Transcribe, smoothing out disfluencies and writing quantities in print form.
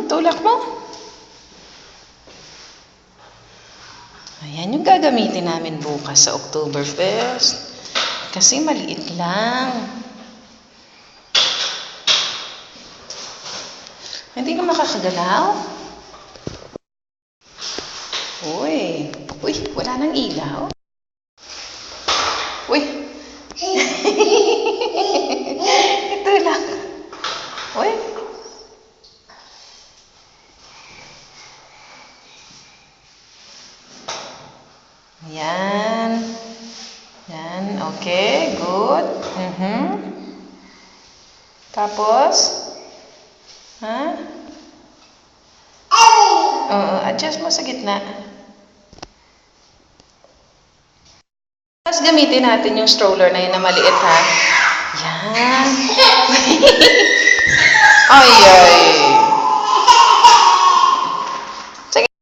Tulak mo. Ayan yung gagamitin namin bukas sa Oktoberfest. Kasi maliit lang. Hindi na makakagalaw. Uy, wala nang ilaw. Uy. Ito lang. Uy. Yan. Yan, okay, good. Tapos, adjust mo sa gitna. Tapos gamitin natin yung stroller na yun na maliit, ha? Yan. Ay.